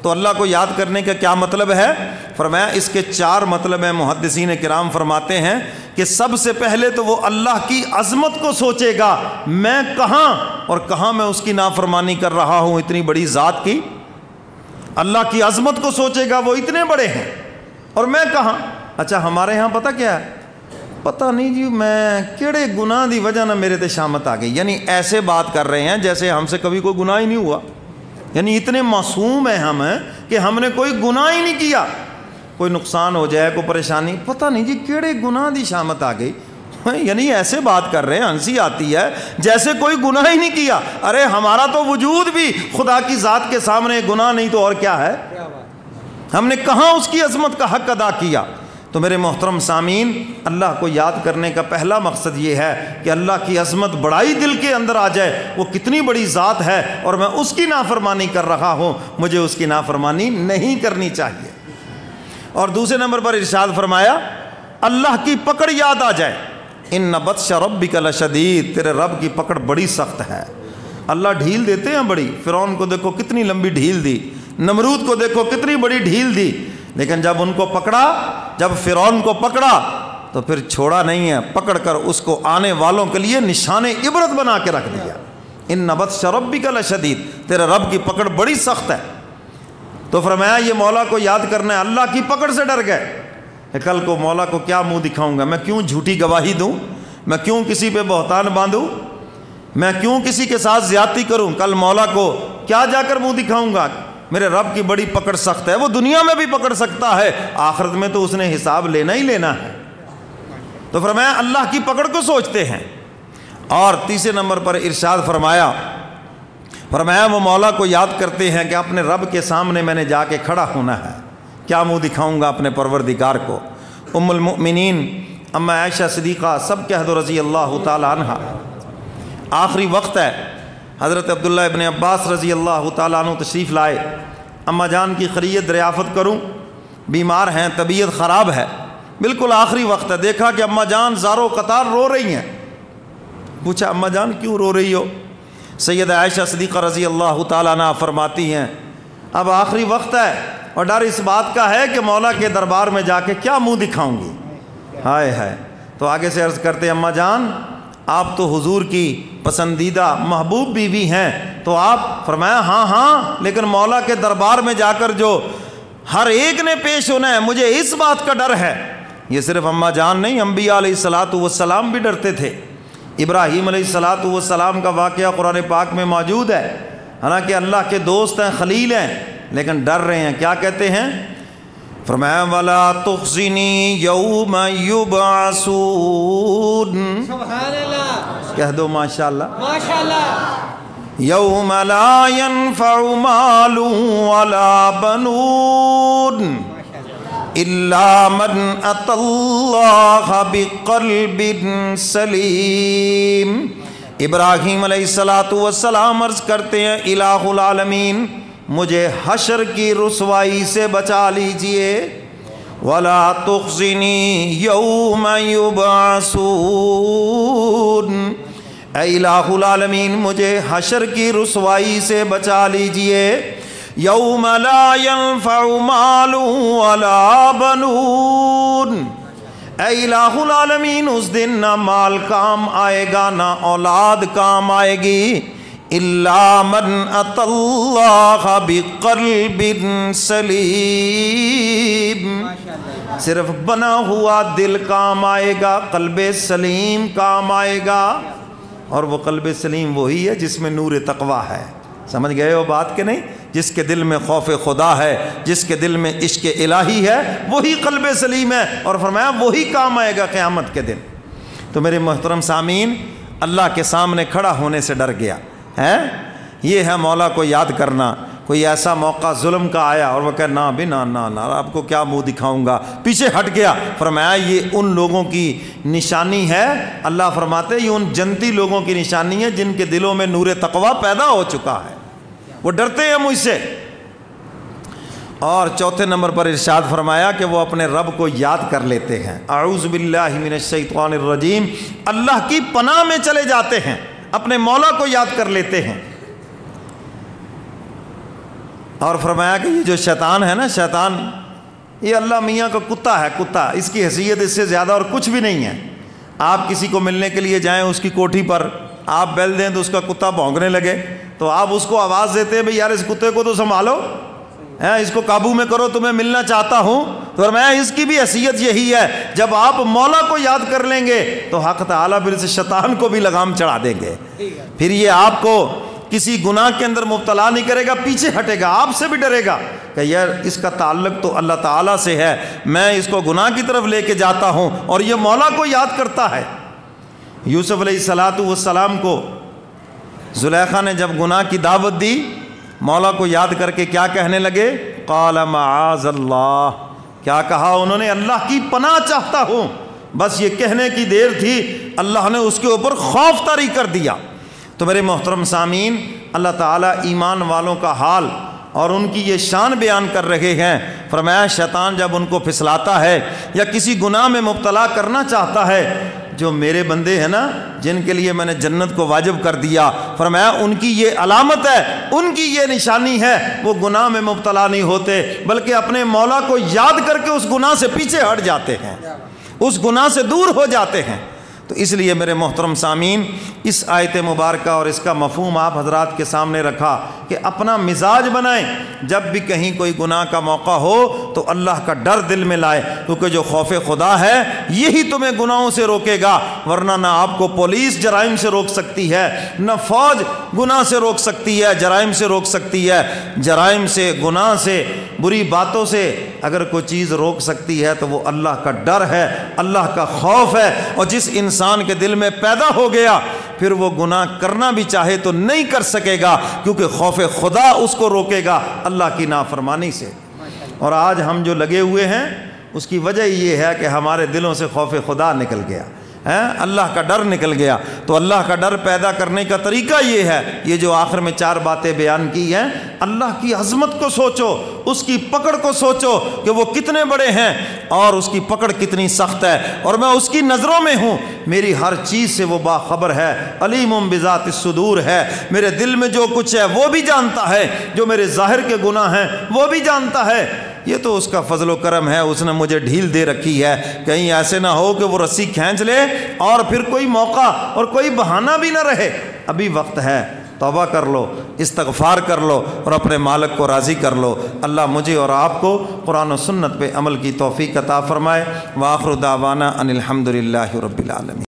تو اللہ کو یاد کرنے کا کیا مطلب ہے؟ فرمایا اس کے 4 مطلب ہیں۔ محدثین کرام فرماتے ہیں کہ سب سے پہلے تو وہ اللہ کی عظمت کو سوچے گا، میں کہاں اور کہاں میں اس کی نافرمانی کر رہا ہوں، اتنی بڑی ذات کی۔ اللہ کی عظمت کو سوچے گا، وہ اتنے بڑے ہیں اور میں کہاں۔ اچھا ہمارے ہاں پتہ کیا ہے؟ پتہ نہیں جی میں کیڑے گناہ دی وجہ نہ میرے تے شامت آ گئی، یعنی ایسے بات کر رہے ہیں جیسے ہم سے کبھی کوئی گناہ ہی نہیں ہوا، یعنی اتنے معصوم ہیں ہم کہ ہم نے کوئی گناہ ہی نہیں کیا، کوئی نقصان ہو جائے کوئی پریشانی، پتہ نہیں جی کیڑے گناہ دی شامت آ گئی، یعنی ایسے بات کر رہے ہیں، ہنسی آتی ہے جیسے کوئی گناہ ہی نہیں کیا۔ ارے ہمارا تو وجود بھی خدا کی ذات کے سامنے گناہ نہیں تو اور کیا ہے، ہم نے کہاں اس کی عظمت کا حق ادا کیا۔ تو میرے محترم سامعین، اللہ کو یاد کرنے کا پہلا مقصد یہ ہے کہ اللہ کی عظمت بڑائی دل کے اندر آ جائے، وہ کتنی بڑی ذات ہے اور میں اس کی نافرمانی کر رہا ہوں، مجھے اس کی نافرمانی نہیں کرنی چاہیے۔ اور دوسرے نمبر پر ارشاد فرمایا اللہ کی پکڑ یاد آ جائے، ان بطش ربک لشدید، تیرے رب کی پکڑ بڑی سخت ہے۔ اللہ ڈھیل دیتے ہیں بڑی، فرعون کو دیکھو کتنی لمبی ڈھیل دی، نمرود کو دیکھو کتنی بڑی ڈھیل دی، لیکن جب ان کو پکڑا، جب فرعون کو پکڑا تو پھر چھوڑا نہیں ہے، پکڑ کر اس کو آنے والوں کے لیے نشان عبرت بنا کے رکھ دیا۔ ان بطش ربک لشدید، تیرے رب کی پکڑ بڑی سخت ہے۔ تو فرمایا یہ مولا کو یاد کرنا ہے، اللہ کی پکڑ سے ڈر گئے کہ کل کو مولا کو کیا منہ دکھاؤں گا، میں کیوں جھوٹی گواہی دوں، میں کیوں کسی پہ بہتان باندھوں، میں کیوں کسی کے ساتھ زیادتی کروں، کل مولا کو کیا جا کر منہ دکھاؤں گا۔ میرے رب کی بڑی پکڑ سخت ہے، وہ دنیا میں بھی پکڑ سکتا ہے، آخرت میں تو اس نے حساب لینا ہی لینا ہے۔ تو فرمایا اللہ کی پکڑ کو سوچتے ہیں۔ اور تیسرے نمبر پر ارشاد فرمایا وہ مولا کو یاد کرتے ہیں کہ اپنے رب کے سامنے میں نے جا کے کھڑا ہونا ہے، کیا منہ دکھاؤں گا اپنے پروردگار کو۔ ام المؤمنین اما عائشہ صدیقہ سب کہہ دو رضی اللہ تعالی عنہ، آخری وقت ہے، حضرت عبداللہ ابن عباس رضی اللہ تعالیٰ عنہ تشریف لائے، اماں جان کی خیریت دریافت کروں، بیمار ہیں، طبیعت خراب ہے، بالکل آخری وقت ہے، دیکھا کہ اماں جان زارو قطار رو رہی ہیں، پوچھا اماں جان کیوں رو رہی ہو؟ سیدہ عائشہ صدیقہ رضی اللہ تعالیٰ عنہ فرماتی ہیں اب آخری وقت ہے اور ڈر اس بات کا ہے کہ مولا کے دربار میں جا کے کیا منہ دکھاؤں گی، ہائے ہائے۔ تو آگے سے عرض کرتے اماں جان آپ تو حضور کی پسندیدہ محبوب بیوی ہیں، تو آپ فرمایا ہاں لیکن مولا کے دربار میں جا کر جو ہر ایک نے پیش ہونا ہے، مجھے اس بات کا ڈر ہے۔ یہ صرف اماں جان نہیں، انبیاء علیہ الصلوۃ والسلام بھی ڈرتے تھے۔ ابراہیم علیہ الصلوۃ والسلام کا واقعہ قرآن پاک میں موجود ہے، حالانکہ اللہ کے دوست ہیں، خلیل ہیں، لیکن ڈر رہے ہیں۔ کیا کہتے ہیں؟ فرمایا وَلَا تُخْزِنِي يَوْمَ يُبْعَثُونَ، سبحان اللہ، کہہ دو ماشاءاللہ، ماشاءاللہ، یوم لا ينفع مال ولا بنون الا من اتى اللہ بقلب سلیم۔ ابراہیم علیہ السلام عرض کرتے ہیں الہ العالمین مجھے حشر کی رسوائی سے بچا لیجئے، ولا تخزنی یوم یبعثون، اے الہ العالمین مجھے حشر کی رسوائی سے بچا لیجئے، یوم لا ينفع مال ولا بنون، اے الہ العالمین اس دن نہ مال کام آئے گا نہ اولاد کام آئے گی، الا من اتی اللہ بقلب سلیم، صرف بنا ہوا دل کام آئے گا، قلب سلیم کام آئے گا، اور وہ قلب سلیم وہی ہے جس میں نور تقویٰ ہے۔ سمجھ گئے ہو بات کہ نہیں؟ جس کے دل میں خوف خدا ہے، جس کے دل میں عشق الہی ہے، وہی قلب سلیم ہے، اور فرمایا وہی کام آئے گا قیامت کے دن۔ تو میرے محترم سامعین، اللہ کے سامنے کھڑا ہونے سے ڈر گیا ہے، یہ ہے مولا کو یاد کرنا۔ کوئی ایسا موقع ظلم کا آیا اور وہ کہے نہ بھی نہ آپ کو کیا منہ دکھاؤں گا، پیچھے ہٹ گیا، فرمایا یہ ان لوگوں کی نشانی ہے، اللہ فرماتے یہ ان جنتی لوگوں کی نشانی ہے جن کے دلوں میں نور تقویٰ پیدا ہو چکا ہے، وہ ڈرتے ہیں مجھ سے۔ اور چوتھے نمبر پر ارشاد فرمایا کہ وہ اپنے رب کو یاد کر لیتے ہیں، اعوذ باللہ من الشیطان الرجیم، اللہ کی پناہ میں چلے جاتے ہیں، اپنے مولا کو یاد کر لیتے ہیں۔ اور فرمایا کہ یہ جو شیطان ہے نا، شیطان یہ اللہ میاں کا کتا ہے، کتا، اس کی حیثیت اس سے زیادہ اور کچھ بھی نہیں ہے۔ آپ کسی کو ملنے کے لیے جائیں، اس کی کوٹھی پر آپ بیل دیں تو اس کا کتا بھونکنے لگے، تو آپ اس کو آواز دیتے ہیں بھئی یار اس کتے کو تو سنبھالو، اس کو قابو میں کرو، تمہیں ملنا چاہتا ہوں۔ تو فرمایا اس کی بھی حیثیت یہی ہے، جب آپ مولا کو یاد کر لیں گے تو حق تعالیٰ پھر سے شیطان کو بھی لگام چڑھا دیں گے، پھر یہ آپ کو کسی گناہ کے اندر مبتلا نہیں کرے گا، پیچھے ہٹے گا، آپ سے بھی ڈرے گا کہ یار اس کا تعلق تو اللہ تعالیٰ سے ہے، میں اس کو گناہ کی طرف لے کے جاتا ہوں، اور یہ مولا کو یاد کرتا ہے۔ یوسف علیہ السلام کو زلیخا نے جب گناہ کی دعوت دی، مولا کو یاد کر کے کیا کہنے لگے؟ قال معاذ اللہ، کیا کہا انہوں نے؟ اللہ کی پناہ چاہتا ہوں۔ بس یہ کہنے کی دیر تھی، اللہ نے اس کے اوپر خوف طاری کر دیا۔ تو میرے محترم سامعین، اللہ تعالیٰ ایمان والوں کا حال اور ان کی یہ شان بیان کر رہے ہیں۔ فرمایا شیطان جب ان کو پھسلاتا ہے یا کسی گناہ میں مبتلا کرنا چاہتا ہے، جو میرے بندے ہیں نا جن کے لیے میں نے جنت کو واجب کر دیا، فرمایا ان کی یہ علامت ہے، ان کی یہ نشانی ہے، وہ گناہ میں مبتلا نہیں ہوتے بلکہ اپنے مولا کو یاد کر کے اس گناہ سے پیچھے ہٹ جاتے ہیں، اس گناہ سے دور ہو جاتے ہیں۔ تو اس لیے میرے محترم سامعین، اس آیت مبارکہ اور اس کا مفہوم آپ حضرات کے سامنے رکھا کہ اپنا مزاج بنائیں، جب بھی کہیں کوئی گناہ کا موقع ہو تو اللہ کا ڈر دل میں لائے، کیونکہ جو خوف خدا ہے یہی تمہیں گناہوں سے روکے گا، ورنہ نہ آپ کو پولیس جرائم سے روک سکتی ہے، نہ فوج گناہ سے روک سکتی ہے، جرائم سے روک سکتی ہے۔ جرائم سے، گناہ سے، بری باتوں سے اگر کوئی چیز روک سکتی ہے تو وہ اللہ کا ڈر ہے، اللہ کا خوف ہے، اور جس انسان کے دل میں پیدا ہو گیا پھر وہ گناہ کرنا بھی چاہے تو نہیں کر سکے گا، کیونکہ خوف خدا اس کو روکے گا اللہ کی نافرمانی سے۔ اور آج ہم جو لگے ہوئے ہیں اس کی وجہ یہ ہے کہ ہمارے دلوں سے خوف خدا نکل گیا، اللہ کا ڈر نکل گیا۔ تو اللہ کا ڈر پیدا کرنے کا طریقہ یہ ہے، یہ جو آخر میں 4 باتیں بیان کی ہیں، اللہ کی عظمت کو سوچو، اس کی پکڑ کو سوچو کہ وہ کتنے بڑے ہیں اور اس کی پکڑ کتنی سخت ہے، اور میں اس کی نظروں میں ہوں، میری ہر چیز سے وہ باخبر ہے، علیم بذات الصدور ہے، میرے دل میں جو کچھ ہے وہ بھی جانتا ہے، جو میرے ظاہر کے گناہ ہیں وہ بھی جانتا ہے۔ یہ تو اس کا فضل و کرم ہے، اس نے مجھے ڈھیل دے رکھی ہے، کہیں ایسے نہ ہو کہ وہ رسی کھینچ لے اور پھر کوئی موقع اور کوئی بہانہ بھی نہ رہے۔ ابھی وقت ہے، توبہ کر لو، استغفار کر لو اور اپنے مالک کو راضی کر لو۔ اللہ مجھے اور آپ کو قرآن و سنت پہ عمل کی توفیق عطا فرمائے۔ وآخر دعوانا ان الحمد للہ رب العالمین۔